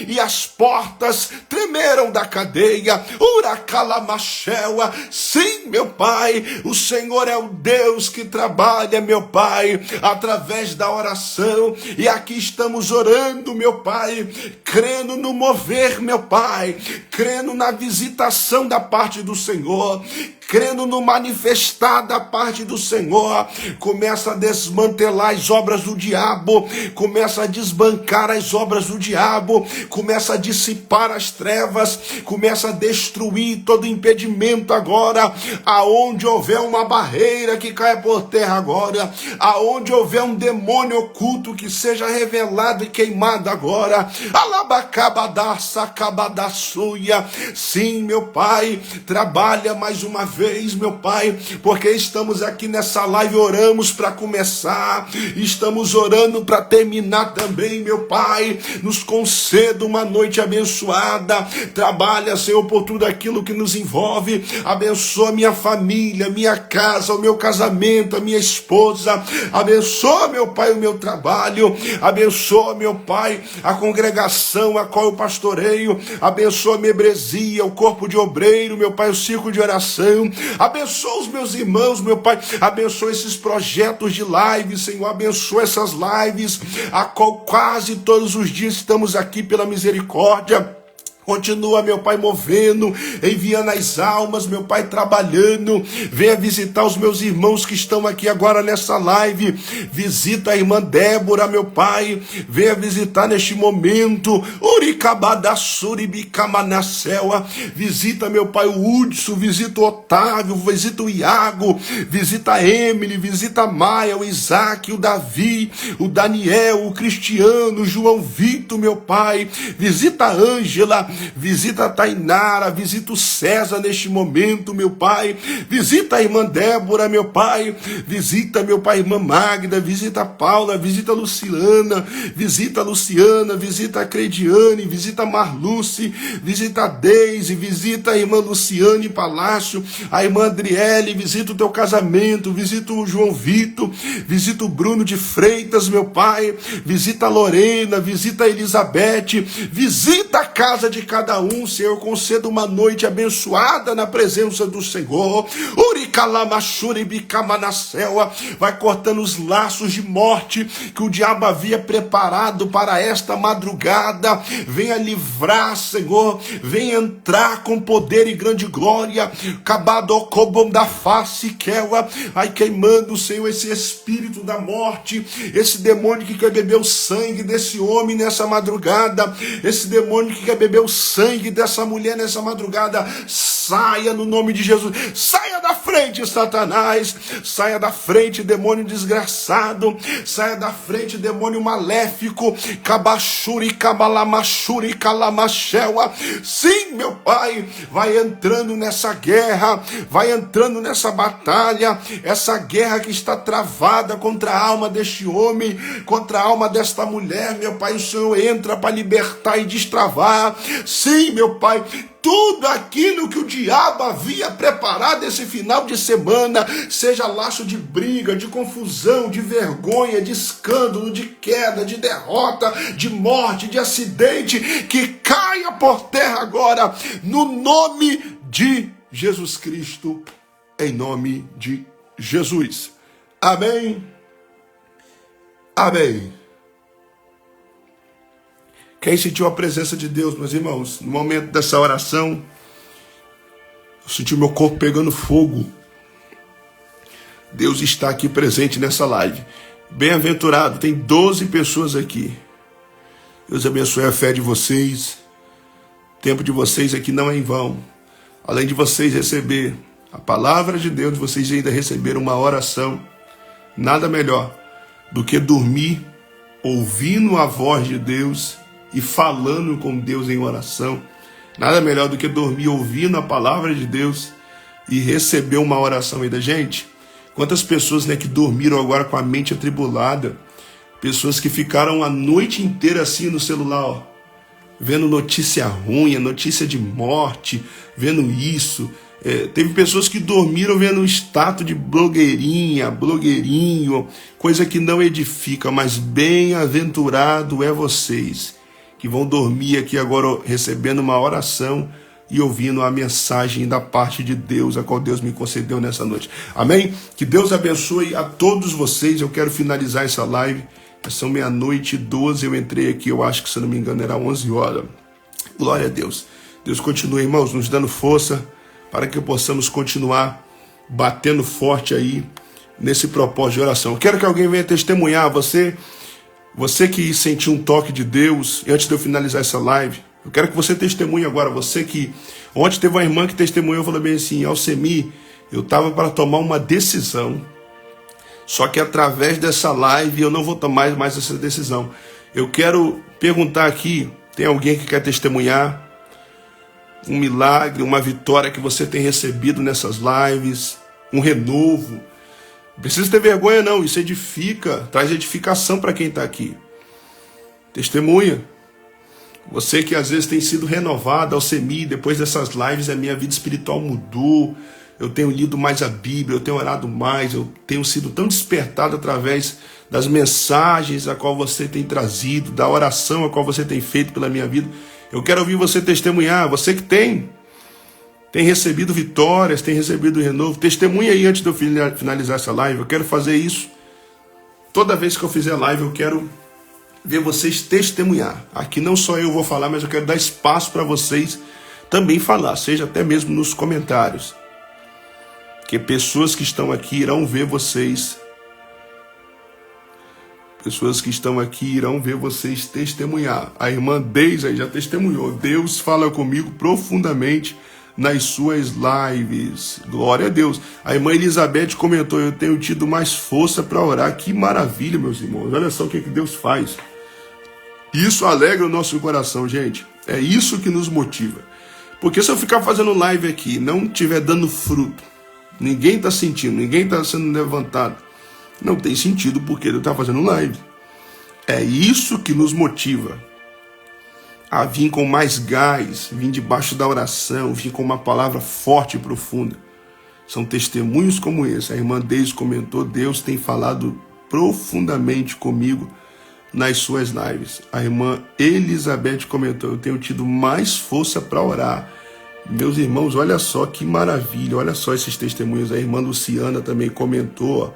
e as portas tremeram da cadeia. Uracalamacheua. Sim, meu pai, o Senhor é o Deus que trabalha, meu pai, através da oração, e aqui estamos orando, meu pai, crendo no mover, meu pai, crendo na visitação da parte do Senhor, crendo no manifestar da parte do Senhor. Começa a desmantelar as obras do diabo, começa a desbancar as obras do diabo, começa a dissipar as trevas, começa a destruir todo impedimento agora. Aonde houver uma barreira, que caia por terra agora. Aonde houver um demônio oculto, que seja revelado e queimado agora. Alabacabadaçacabadaçuia. Sim, meu pai, trabalha mais uma vez, meu pai, porque estamos aqui nessa live, oramos para começar, estamos orando para terminar também, meu pai. Nos conceda uma noite abençoada. Trabalha, Senhor, por tudo aquilo que nos envolve. Abençoa minha família, minha casa, o meu casamento, a minha esposa. Abençoa, meu pai, o meu trabalho. Abençoa, meu pai, a congregação a qual eu pastoreio. Abençoa a membresia, o corpo de obreiro, meu pai, o círculo de oração. Abençoa os meus irmãos, meu pai. Abençoa esses projetos de live, Senhor. Abençoa essas lives, a qual quase todos os dias estamos aqui pela misericórdia. Continua, meu pai, movendo, enviando as almas, meu pai, trabalhando. Venha visitar os meus irmãos que estão aqui agora nessa live. Visita a irmã Débora, meu pai. Venha visitar neste momento. Uricabadaçuribicamanacéua. Visita, meu pai, o Hudson. Visita o Otávio. Visita o Iago. Visita a Emily. Visita a Maia, o Isaac, o Davi, o Daniel, o Cristiano, o João Vitor, meu pai. Visita a Ângela. Visita a Tainara, visita o César neste momento, meu pai. Visita a irmã Débora, meu pai. Visita, meu pai, a irmã Magda. Visita a Paula, visita a Luciana. Visita a Luciana, visita a Crediane, visita a Marluce, visita a Deise, visita a irmã Luciane Palácio, a irmã Adriele. Visita o teu casamento, visita o João Vitor, visita o Bruno de Freitas, meu pai. Visita a Lorena, visita a Elizabeth, visita a casa de cada um, Senhor. Conceda uma noite abençoada na presença do Senhor. Uricalamassuribicamanaceua. Vai cortando os laços de morte que o diabo havia preparado para esta madrugada. Venha livrar, Senhor. Venha entrar com poder e grande glória. Cabadocobom da face, queua. Vai queimando, Senhor, esse espírito da morte, esse demônio que quer beber o sangue desse homem nessa madrugada, esse demônio que quer beber o sangue dessa mulher nessa madrugada. saia no nome de Jesus. Saia da frente, Satanás. Saia da frente, demônio desgraçado. Saia da frente, demônio maléfico. Cabachuri, cabalamachuri, calamachela. Sim, meu Pai, vai entrando nessa guerra, vai entrando nessa batalha, essa guerra que está travada contra a alma deste homem, contra a alma desta mulher. Meu Pai, o Senhor entra para libertar e destravar. Sim, meu Pai, tudo aquilo que o diabo havia preparado esse final de semana, seja laço de briga, de confusão, de vergonha, de escândalo, de queda, de derrota, de morte, de acidente, que caia por terra agora, no nome de Jesus Cristo, em nome de Jesus. Amém. Amém. Quem sentiu a presença de Deus, meus irmãos, no momento dessa oração, eu senti meu corpo pegando fogo. Deus está aqui presente nessa live. Bem-aventurado, tem 12 pessoas aqui. Deus abençoe a fé de vocês. O tempo de vocês aqui não é em vão. Além de vocês receber a palavra de Deus, vocês ainda receberam uma oração. Nada melhor do que dormir ouvindo a voz de Deus e falando com Deus em oração. Nada melhor do que dormir ouvindo a palavra de Deus e receber uma oração ainda. Gente, quantas pessoas, né, que dormiram agora com a mente atribulada, pessoas que ficaram a noite inteira assim no celular, ó, vendo notícia ruim, notícia de morte, vendo isso. Teve pessoas que dormiram vendo status de blogueirinha, blogueirinho, coisa que não edifica, mas bem-aventurado é vocês que vão dormir aqui agora recebendo uma oração e ouvindo a mensagem da parte de Deus, a qual Deus me concedeu nessa noite. Amém? Que Deus abençoe a todos vocês. Eu quero finalizar essa live. São 00:12, eu entrei aqui, eu acho que, se não me engano, era 11 horas. Glória a Deus. Deus continue, irmãos, nos dando força para que possamos continuar batendo forte aí nesse propósito de oração. Eu quero que alguém venha testemunhar, você que sentiu um toque de Deus, e antes de eu finalizar essa live, eu quero que você testemunhe agora. Você que, ontem teve uma irmã que testemunhou, falou bem assim: Alcemir, eu estava para tomar uma decisão, só que através dessa live eu não vou tomar mais essa decisão. Eu quero perguntar aqui, tem alguém que quer testemunhar um milagre, uma vitória que você tem recebido nessas lives, um renovo? Não precisa ter vergonha não, isso edifica, traz edificação para quem está aqui. Testemunha. Você que às vezes tem sido renovado, Alcemir, depois dessas lives a minha vida espiritual mudou, eu tenho lido mais a Bíblia, eu tenho orado mais, eu tenho sido tão despertado através das mensagens a qual você tem trazido, da oração a qual você tem feito pela minha vida. Eu quero ouvir você testemunhar, você que tem recebido vitórias, tem recebido renovo. Testemunha aí antes de eu finalizar essa live. Eu quero fazer isso. Toda vez que eu fizer live, eu quero ver vocês testemunhar. Aqui não só eu vou falar, mas eu quero dar espaço para vocês também falar, seja até mesmo nos comentários. Porque pessoas que estão aqui irão ver vocês. Pessoas que estão aqui irão ver vocês testemunhar. A irmã Deise já testemunhou. Deus fala comigo profundamente nas suas lives. Glória a Deus. A irmã Elizabeth comentou: eu tenho tido mais força para orar. Que maravilha, meus irmãos. Olha só o que Deus faz. Isso alegra o nosso coração, gente. É isso que nos motiva. Porque se eu ficar fazendo live aqui e não estiver dando fruto, ninguém está sentindo, ninguém está sendo levantado, não tem sentido porque ele está fazendo live. É isso que nos motiva a vir com mais gás, vir debaixo da oração, vir com uma palavra forte e profunda. São testemunhos como esse. A irmã Deise comentou: Deus tem falado profundamente comigo nas suas lives. A irmã Elizabeth comentou: eu tenho tido mais força para orar. Meus irmãos, olha só que maravilha, olha só esses testemunhos. A irmã Luciana também comentou: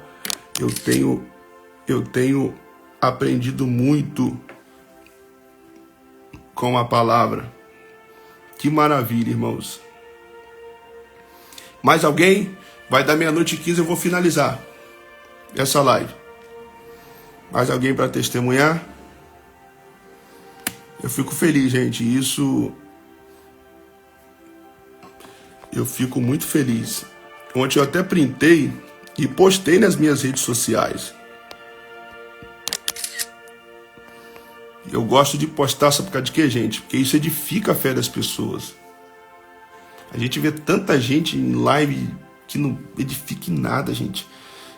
eu tenho aprendido muito com a palavra. Que maravilha, irmãos. Mais alguém? Vai dar 00:15, eu vou finalizar essa live. Mais alguém para testemunhar? Eu fico feliz, gente. Isso Eu fico muito feliz. Ontem eu até printei e postei nas minhas redes sociais. Eu gosto de postar, sabe por causa de quê, gente? Porque isso edifica a fé das pessoas. A gente vê tanta gente em live que não edifica em nada, gente.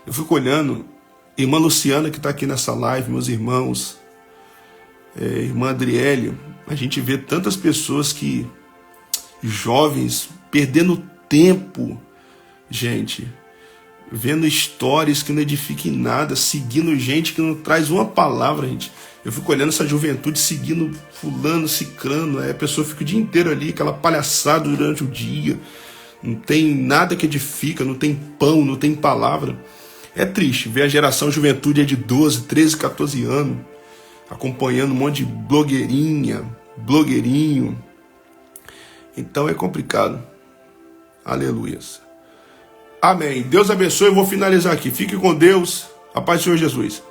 Eu fico olhando, irmã Luciana que está aqui nessa live, meus irmãos, irmã Adriele, a gente vê tantas pessoas que, jovens, perdendo tempo, gente, vendo histórias que não edificam em nada, seguindo gente que não traz uma palavra, gente. Eu fico olhando essa juventude seguindo fulano, cicrano, a pessoa fica o dia inteiro ali, aquela palhaçada durante o dia, não tem nada que edifica, não tem pão, não tem palavra. É triste ver a geração juventude de 12, 13, 14 anos, acompanhando um monte de blogueirinha, blogueirinho. Então é complicado. Aleluias. Amém. Deus abençoe. Eu vou finalizar aqui. Fique com Deus. A paz do Senhor Jesus.